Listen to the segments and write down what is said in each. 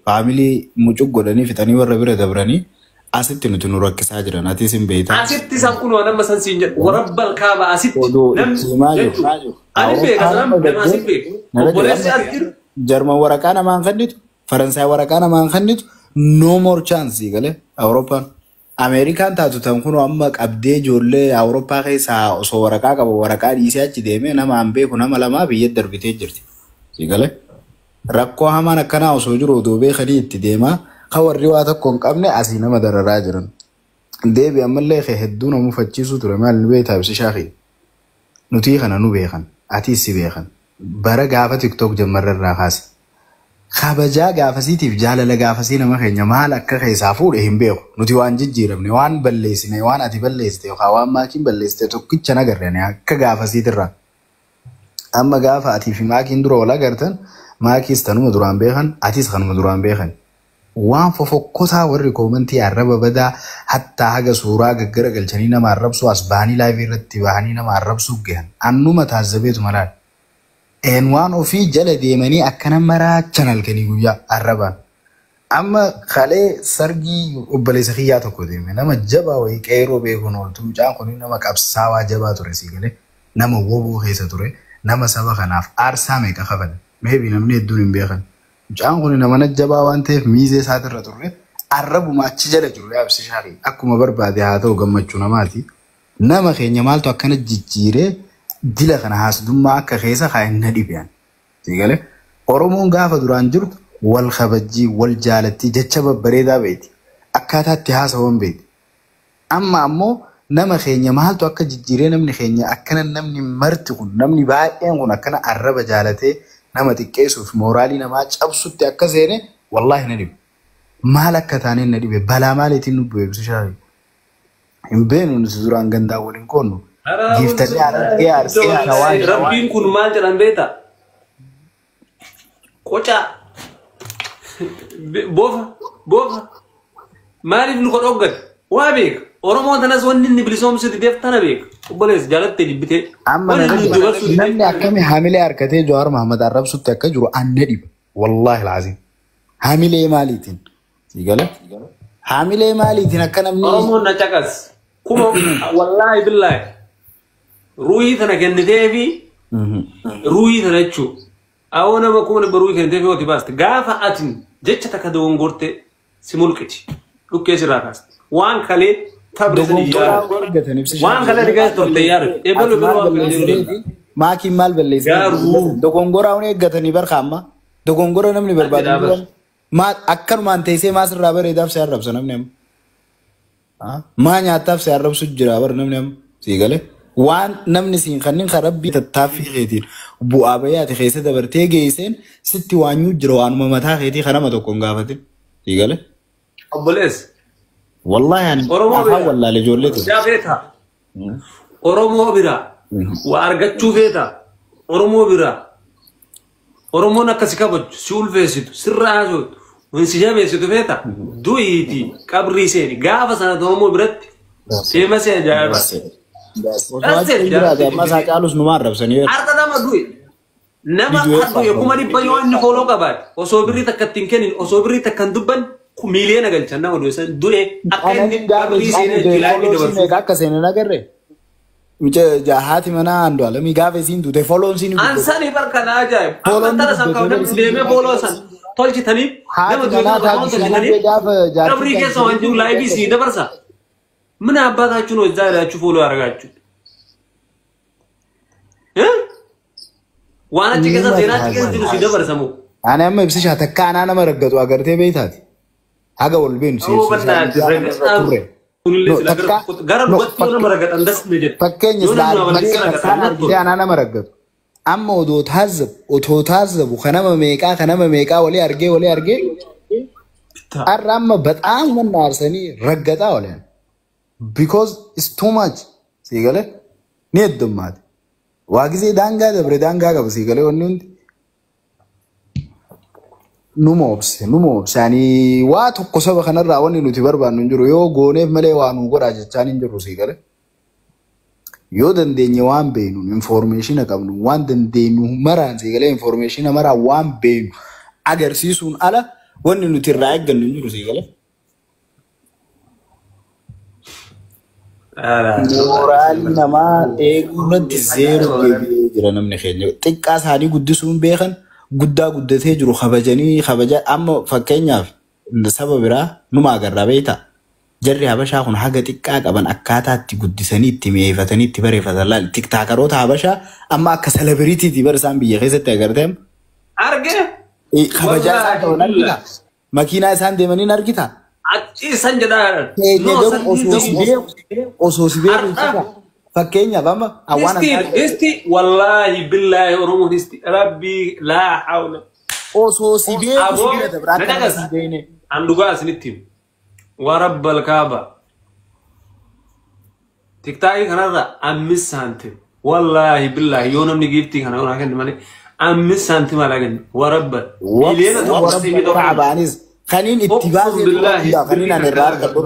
family mucuk godhanii fixanii warra bira dabranii asitti nuti nu rakkisaa jiran ati sin beeyta asitti san kun nama san siin jedhu warabbal kaaba asitti namni ani beeka nama asitti beeka obboleessi as jiru Jarman waraqaa namaan kennitu Faransaay waraqaa namaan kennitu no more chance gale Awurooppaan Amerikaan taatu tan kun amma qabdee ijoollee Awurooppaa keessaa osoo waraqaa qabu waraqaa dhiisee achi deemee nama an beeku nama lamaa biyya darbitee jirti sigale rakkoo hamaan akkanaa osoo jiru odoo beekanii itti deemaa ka warri waa tokko hin qabne asii nama dararaa jiran deebi ammallee hedduu namu fachiisu ture maal nu beektaa ibsi shaaqii nuti kana nu beekan ati si beekan bara gaafa TikTok jammarrarraa kaase kabajaa gaafasiitiif jaalala gaafasii nama keenya maal akka keessaa fuudhe hin beeku nuti waan jijjiiramne waan balleessine waan ati balleessite yookaan waan maakiin balleessite tokkicha nagarrane akka gaafasiitirraa amma gaafa atii fi maakiin dura wal agartan maakiis tanuma duraan beekan atiis kanuma duraan beekan waan fofokkotaa warri koomantii arraba badaa hattaa haga suuraa gaggara galchanii nama arrabsu as baanii laayivii irratti baanii nama arrabsu gahan annuma taazzabeetu malaal waan ofii jala deemanii akkana maraachan halkanii guyyaa arrabaan amma kalee sargii obboleessa kiyyaa tokko deeme nama jabaa wayii qeeroo beekuun ooltu mucaan kun nama qabsaawaa jabaa ture si galee nama woboo keessa ture nama saba kanaaf aarsaa meeqa kafale meebii namni hedduun hin beekan mucaan kun nama najjabaa waan ta'eef miizee isaatirra turre arrabuma achi jala jiru yaabsi shaaqii akkuma barbaade haa ta'u gammachuu namaati nama keenya maaltu akkana jijjiiree dila kana haasdummaa akka keessa kaa'inna dhibeen sigale Oromoon gaafa duraan jirtu wal kabajjii wal jaalatti jecha babbareedaa beeti akkaataatti haasawan beeti amma ammoo nama keenya maaltu akka jijjiiree namni keenya akkana namni marti kun namni baay'een kun akkana arraba jaalatee nama xiqqeessuuf mooraalii namaa cabsutti akka seene wallaahi na dhibe maal akka taaneen na dhibe balaa maaliitiin nu beeksisu shaari hin beenu nuti duraan gandaa waliin qoonnu giftanii argee rabbiin kun maal jedhan beeta qoca boofa maaliif nu kodhoggan waa beeka Oromoon tanas wanni inni bilisoomsutti deeftana beeka obbolees jaalatte dibbitee amma namni akkami hamilee harkatee Jawaar Mohammad arrabsutti akka jiru anna dhiba wallaahi laazim hamilee maaliitiin sigale hamilee maaliitiin akka namni Oromoon na caqas kuma wallaahi billaahi ruuhii tana kennitee fi ruuhii tana jechuun awwa nama kuma nama ruuhii kennitee fi hooti baaste gaafa atin jecha takka dogongorte si mulqiti dhukkee sirraa kaaste waan kalee tabrezanii waan kalee dhigaa torte yaadu eebalu biroo maakiin maal balleessaa dogongora hun eeggatanii barka amma dogongora namni barbaadu akkanumaan teessee maasirraa bareedaaf si arrabsa namni amma maa nyaataaf si arrabsu jira bar namni amma siigale waan namni siin kanneen kan rabbii tattaaffii keetiin bu'aa bayyaati keessa dabartee geesseen sitti waanyuu jira waanuma mataa keetii kan nama tokko hin gaafatin siigale obbolees wallahi ani afaan wallaalee ijoollee ture Oromoo bira waa argachuu feeta Oromoo bira Oromoon akkasi kabaju si ulfeessitu sirraa haasootu wansi jabeessitu feeta du'iiti qabrii seeni gaafa sana Oromoo biratti seema see ajaa'iba Masa caalus numaan rabsanii harka nama du'e nama du'e kuma dhibba yoo inni fooloo qabaate osoo birrii takka ittiin kennin osoo birrii takka hin dubban miliyoona galchan nama du'e san du'e akka inni qabrii seenee jilaanii dabarsu akka seenan agarre micha jahaati mana andu alami gaafa isiin duute fooloon siin ansanii barkana ajaa'ib amantara san kaawwan deemee fooloo san tolchitanii nama du'e qabrii keessa waan jiru laayivii sii dabarsa ምን አባታችሁ ነው እዛ ያላችሁ ፎሎ ያረጋችሁ ዋና ጭቀሳ ዜና ጭቀስ ድሉ ሲደበር ሰሙ አናም ብስሻ ተካና ነመረገጡ አገርቴ ቤታት አገ ወልቤን ሲል ጋራሉ ወጥቶ ነመረገጥ እንደስ ልጅ ፈከኝ ዛሬ ነመረገጡ አማ ወዶ ታዘቡ ከነመ ሜቃ ወሊ አርጌ አራማ በጣም ወናርሰኒ ረገጣ ወለ because it's too much sigale need dumat wagize danga debre danga gab sigale onnundi numobs yani wa tokko saba kanarra wonni nuti barbaannu jiru yo gooneef male waanu godha jechaan jiru sigale yo dandeenye waan beenu information qabnu waan dandeenyu maraan sigale information mara waan beenu agarsiisuun ala wanni nuti irraa eeggannu hin jiru sii galee. Mooraalii namaa eeguu irratti zeeroo deebi'ee jira namni keenya. Xiqqaa isaanii guddisuun beekan guddaa guddatee jiru kabajanii kabaja amma fakkeenyaaf saba biraa numa agarraa beektaa. Jarri Habashaa kun haga xiqqaa qaban akkaataa itti guddisanii itti mi'eeffatanii itti bareeffatan laal tiktaakaroota Habashaa amma akka selebiriitiitii bara isaan biyya keessatti agartee argee kabajaa isaan ta'an argita. Makiinaa isaan deemaniin argita. Isan jedhaa Keenya garuu osoo si beeku fakkeenyaaf amma awwaan isti wallaahi billaahi oromoon isti rabbii laa hawla osoo si beeku si bira dabraa kan si beene an dhugaa isinitti warabbal kaaba tiktaakii kanarra 5 saantim wallaahi billaahi yoo namni giiftii kana yoo kenni malee 5 saantim alaa kenni warabbal miliyoona tokko kaabaanis kaniin itti baasee kaniin an irraa argadhu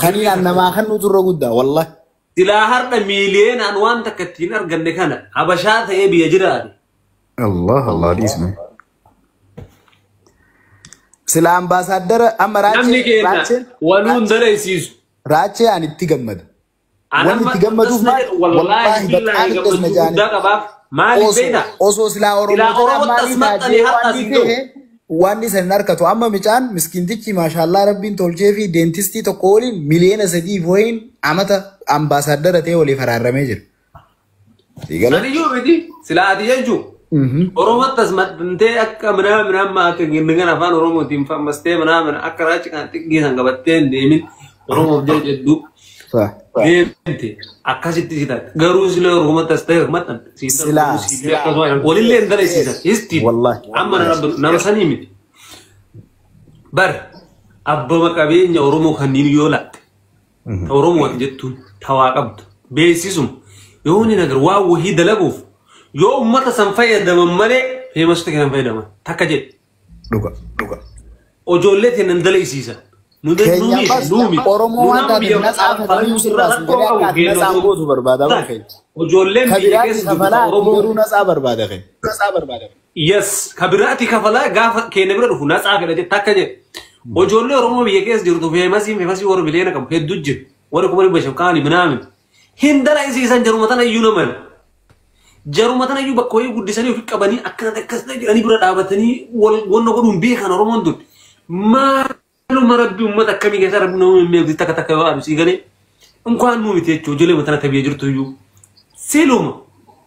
kaniin an namaa kan nuti irra guddaa wallahi silaa har'a miliyoonaan waan takka ittiin arganne kana Habashaa ta'ee biyya jiraate Allah dhiisme sila ambaasaadara amma namni keenya waluun dalaysiisu raachee an itti gammada waan itti gammaduuf wallaahi billaahi gammadu guddaa qabaaf maaliif beektaa osoo silaa Oromoo maaliif waan isan harkatu amma micaan miskintichi maashaallah rabbiin tolchee fi deentistii tokko waliin miliyoona 3 wayin amata ambaasaadara ta'ee walii faraarramee jira. Adiyyuu miti silaa ati jechuun Oromoo tasmattantee akka minaa akka ginnigan afaan Oromootiin fammastee minaa akka raachi kan xiqqeessan qabattee hin deemin Oromoof jedhu deemte akkasitti si taate garuu sila Oromoo tas ta'e maxxante walillee hin dalaysiisan histiin amma nama sanii miti bar abbama qabeenya Oromoo kanniin yoo laatte Oromoo waan jettuun tawaa qabdu beeksisum yoo ni nagar waa wahii dalaguuf yoo ummata san fayyadaman malee feemasta kan fayyadaman takka jedhe dhuga ijoollee teenan dalaysiisan Oromoo waan taate nasaafatanii sirraas jedhee akka nasaan gootu barbaada keenya. Ijoolleen biyya keessa Oromoo garuu nasaa barbaada keenya. Yes, kabiraati kafalaa gaafa keenya bira dhufu nasaa fedha jette akka jedhe. Ijoollee Oromoo biyya keessa jirtu feemasii warra miliyoona qabu hedduu jiru. Warra kuma dhibba shan kaanii binaamin. Hin dalaysiisan jaruma tana iyyuu naman. Jaruma tana iyyuu bakka wayii guddisanii ofii qabanii akkana akkasii jedhanii bira dhaabatanii wanna godhuun beekan Oromoon tun. Maaluma rabbi ummata akkamii keessa rabbi nama meeqti takka yoo aadu sii galee inkwaan nuu miti jechuun ijoollee tana tabi'ee jirtu iyyuu siluma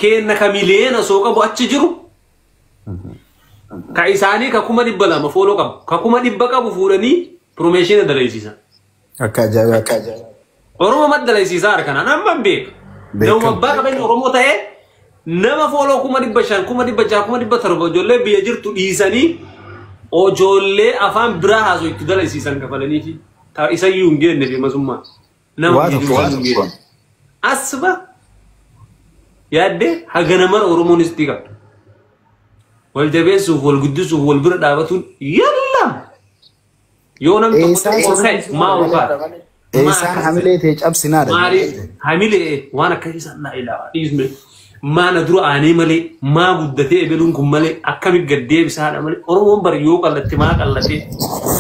kenna ka miliyoona soo qabu achi jiru ka isaanii ka kuma 200 fooloo qabu ka kuma 100 qabu fuudhanii promooshinii dalaysiisan. Akka ajaa'iba. Oromoo maddalaysiisaa harkanaan amma beeka. Nama abbaa qabeenya Oromoo ta'ee nama fooloo kuma 500 kuma 600 kuma 700 ijoollee biyya jirtu dhiisanii ijoollee afaan biraa haasoo itti dalaysiisan kafalanii fi isayyuu hin geenne fi masummaa nama hin asba yaadde hagana mara Oromoonis itti qabdu wal jabeessuuf wal guddisuuf wal bira dhaabatuun yallam yoo namni tokko ta'e maa ulfaata isaan hamilee ta'e cabsinaadha hamilee waan akka isaan naa ilaalaa dhiisme maana dura aanee malee maa guddatee ebeluun kun malee akkamitti gaddeebisaadha malee Oromoon bari yoo qallatte maa qallatee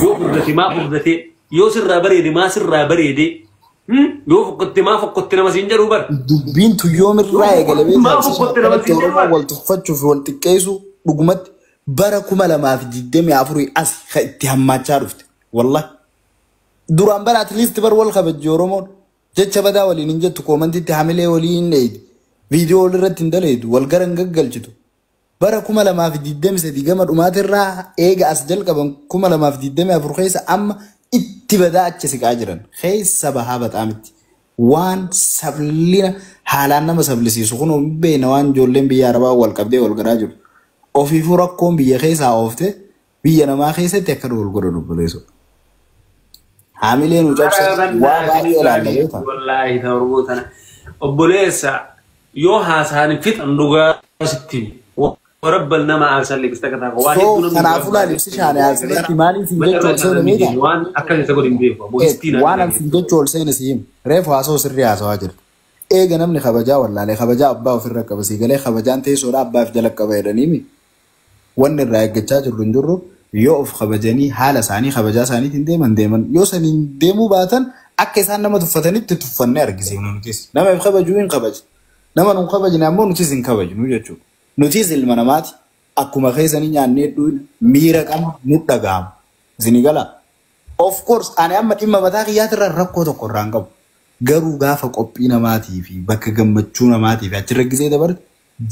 yoo furdate maa furdatee yoo sirraa bareede maa sirraa bareede yoo fokkotte maa fokkotte nama siin jedhu bar dubbiin tuyyoomirraa eegalamee Oromoo wal tuffachuuf wal xiqqeessu dhugumatti bara 2024 as ka itti hammaachaa dhufte wallahi duraan bara atleast bar wal kabajji Oromoon jecha badaa waliin hin jettu koomantiitti hamilee waliin dheeyde video irratti hin dalaytu wal garan gaggalchitu bara 2023 gama dhumaatirraa eega as jalqaban 2024 keessa amma itti badaa achi siqaa jiran keessa bahaa baxaamitti waan sablina haalaan nama sablisiisu kun beena waan ijoolleen biyya arabaa wal qabdee wal garaa jiru ofiifuu rakkoon biyya keessaa oofte biyya namaa keessatti akka wal godha dubbileessu hamileen ucabsan waa baay'ee ilaallabeeta wallaahi ta'uu tana obboleessa yoo haasaan fixan dhugaa sitti warabbal nama aarsal libista kata waa hedduu kanaafuu laalibsi shaane aarsaletti maaliin siin jechuu ol seena meeta waan akka isa godhin beeku boostiin waan an siin jechuu ol seena siim reefu haasoo sirrii haasawaa jirtu eega namni kabajaa wallaalee kabajaa abbaa ofirra qaba sii galee kabajaan teessoodha abbaaf jala qaba jedhaniimi wanni irraa eeggachaa jirru hin jirru yoo of kabajanii haala isaanii kabajaa isaaniitiin deeman yoo saniin deemuu baatan akka isaan nama tuffatanitti tuffannee argisiifnu nutis nama if kabajuu hin kabaju nama nun kabajne ammoo nutis hin kabajnu jechuudha nutis ilma namaati akkuma keessanii nyaannee dhuun miira qabnu nu dhaga'amu isinii gala of course ani amma dhimma mataa kiyyaatirra rakkoo tokko irraan qabu garuu gaafa qophii namaatii fi bakka gammachuu namaatii fi achirra gisee dabarte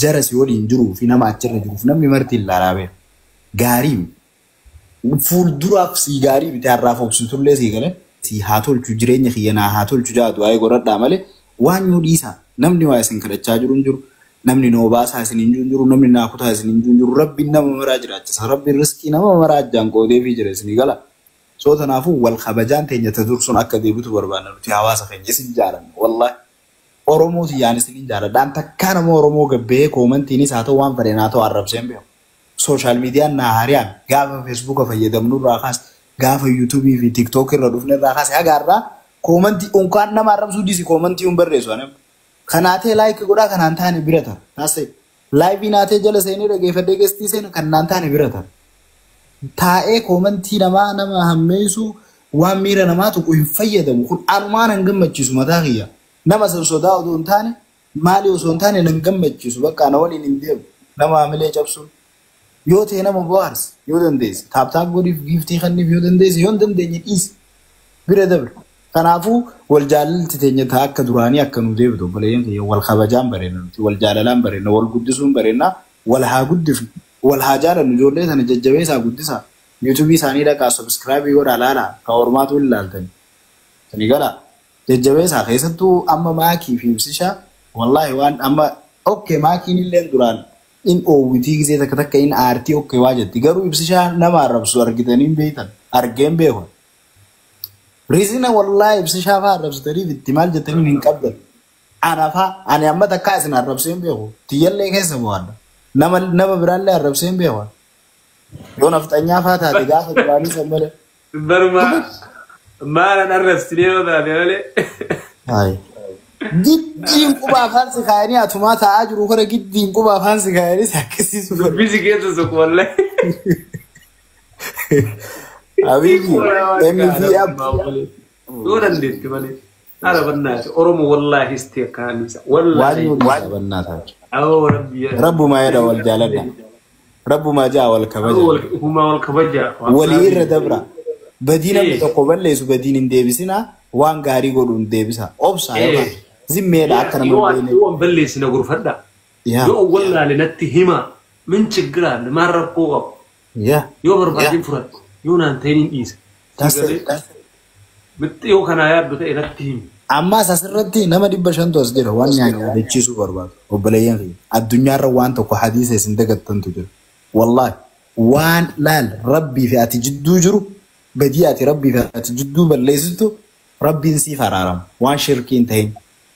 jara si waliin jiruu fi nama achirra jiruuf namni marti ilaalaa beeku gaarii fuulduraaf si gaarii bitee har'aaf obsitullee si gale si haa tolchu jireenya kiyyanaa haa tolchu jaatu waa'ee godhadhaa malee waan yoo dhiisaa namni waa isin kadhachaa jiru hin jiru namni noo baasaa isin hin jiru namni naa kutaa isin hin jiru rabbiin nama maraa jiraachisa rabbiin riskii nama maraa ajjaan qoodeefii jira isinii gala soo tanaafuu wal kabajaan teenya tadursuun akka deebitu barbaanna nuti hawaasa keenya isin jaalanna wallahi Oromooti yaan isin jaaladhaan takkaa nama Oromoo gabbee koomantiinis haa ta'u waan fedheen haa ta'u arrabseen beeku social media na harian gaafa Facebook fayyadamnu irraa kaas gaafa YouTube fi TikTok irra dhufne irraa kaas agarra commenti onkaan nama arrabsuu disi commenti un barreessu anem kanaatee like godha kanaan taane birata taase live naatee jala seenii dhageeffadhee gestii seen kanaan taane birata taa'ee commenti nama hammeessu waan miira namaa tuqu hin fayyadamu kun anumaan hin gammachiisu mataa kiyya nama san sodaa odoo hin taane maali osoo hin taane nan gammachiisu bakka ana waliin hin deemu nama hamilee cabsuun yoo ta'e nama bohaars yoo dandeesse taaptaap godhiif giiftii kanniif yoo dandeesse yoo dandeenye dhiis bira dabre kanaafuu wal jaalalti teenya ta'a akka duraanii akka nu deebitu obboleeyyan kiyya wal kabajaan bareenna nuti wal jaalalaan bareenna wal guddisuun bareenna wal haa guddifnu wal haa jaalannu ijoollee sana jajjabeessaa guddisaa yuutuubii isaanii dhaqaa sabskraabii godhaa laalaa ka hormaatu hin ilaaltani sanii galaa jajjabeessaa keessattuu amma maakii fi ibsishaa wallaahi waan amma okkee maakiin illee duraan in oowwitii gisee takka in aartii okkee waa jetti garuu ibsishaa nama arrabsu argitaniin beektan argeen beekon rizina wallaahi ibsishaa faa arrabsitaniif itti maal jettaniin hin qabdan anafaa ani amma takkaa isin arrabseen beeku tiyyallee keessa bu'aadha nama biraallee arrabseen beekon yoo nafxanyaa faa taate gaafa duraanii san malee barma maalan arrabsinee yoo taate malee giddiin quba afaan si kaayanii atumaa taa'aa jiru kana giddiin quba afaan si kaayanii si akkasiisu dubbisi keessa suqu wallahi habiibi MVP yoo dandeetti malee haala bannaati Oromoo wallahi istee kaanisa wallahi rabbumaa jedha wal jaaladha rabbumaa jaa wal kabaja huma wal kabaja walii irra dabra badii namni tokko balleessu badiin hin deebisinaa waan gaarii godhu hin deebisa obsaa yookaan zimmeedha akka nama beekne yoo balleessina gurfadha yoo wallahi natti hima min chigiraan maan rakkoo qabu yoo barbaadin furadhu yoo naan ta'in dhiisa bitti yoo kana yaaddu ta'e natti himi ammaas asirratti nama 500 as jira waan yaadachiisuu barbaadu obboleeyyan kiyya addunyaarra waan tokko hadiisa isin dagattantu jira wallahi waan laal rabbii fi ati jidduu jiru badii ati rabbii fi ati jidduu balleessitu rabbiin siif araarama waan shirkiin ta'in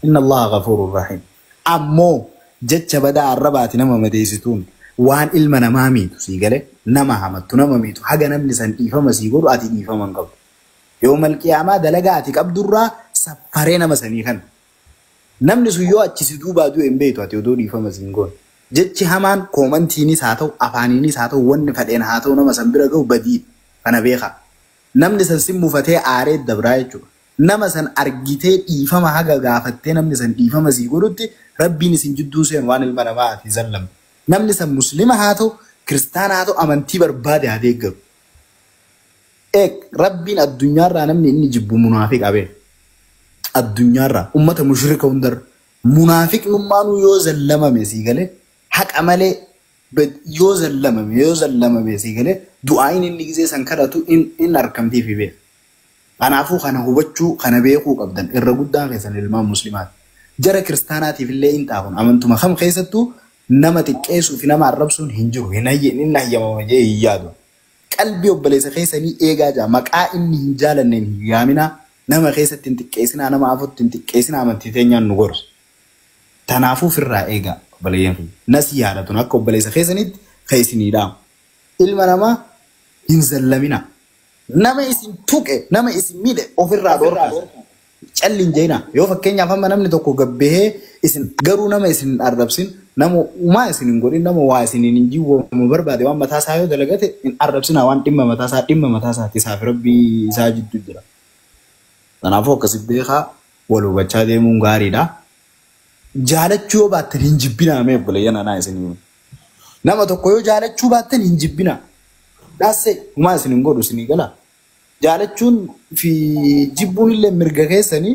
inna allaha ghafuurur rahiim ammoo jecha badaa arrabaati nama madeessituun waan ilma namaa miitu sii galee nama hamattu nama miitu haga namni san dhiifama sii godhu ati dhiifama hin qabdu yoo malqiyaamaa dalagaa ati qabdurraa sapparee nama sanii kan namni sun yoo achi si duubaa du'e hin beektu ati odoo dhiifama siin goone jechi hamaan koomantiinis haa ta'u afaaniinis haa ta'u wanni fadheen haa ta'u nama san bira ga'u badii kana beeka namni san simmuufatee aaree dabraa jechuudha nama san argitee dhiifama haga gaafattee namni san dhiifama sii godhutti rabbiin isin jidduu seen waan ilma namaa ati zallam namni san muslima haa ta'u kiristaana haa ta'u amantii barbaade haa deeggaru rabbiin addunyaarraa namni inni jibbu munaafiq abee addunyaarraa ummata mushrika hundarra munaafiqnummaanuu yoo zallamame sii galee haqa malee yoo zallamame sii galee du'aayin inni gisee san kadhatu in arkamtiif beek kanaafuu kana hubachuu kana beekuu qabdan irra guddaan keessan ilmaan muslimaati jara kiristaanaatiif illee in xaafun amantuma kam keessattuu nama xiqqeessuu fi nama arrabsuun hin jiru hin hayyamama jee hin yaadu qalbii obboleessa keessanii eegaa jaa maqaa inni hin jaalanneen hin yaaminaa nama keessatti hin xiqqeessinaa nama afutti hin xiqqeessinaa amantii teenyaan nu gorsu tanaafuu firraa eegaa obboleeyyan nas yaadatun akka obboleessa keessanitti keessinii dhaamu ilma namaa hin zallaminaa nama isin tuqe nama isin miidhe ofirraa dhorkaa callin jeena yoo fakkeenyaaf amma namni tokko gabbehee isin garuu nama isin arrabsin nama umaa isin hin godhin nama waa isin hin jiwwamu barbaade waan mataa isaa yoo dalagate hin arrabsina waan dhimma mataa isaati isaaf rabbii isaa jidduu jira. Kanaafuu akkasitti beekaa wal hubachaa deemuun gaariidha. Jaalachuu yoo baattan hin jibbinaa mee obboleeyyan anaa isin nama tokko yoo jaalachuu baattan hin jibbinaa. Dhaasse umaa isin hin godhu isinii gala. Jaalachuun fi jibbuun illee mirga keessanii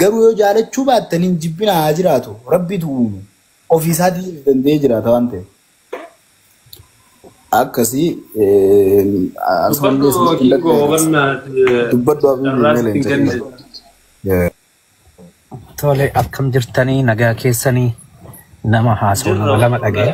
garuu yoo jaalachuu baattan hin jibbinaa haa jiraatu. Rabbitu uumu ofiisaatii danda'ee jiraata waan ta'eef. Akkasii dubbaddu tole akkam jirtanii nagaa keessanii nama haasoo nama lama dhaga'e.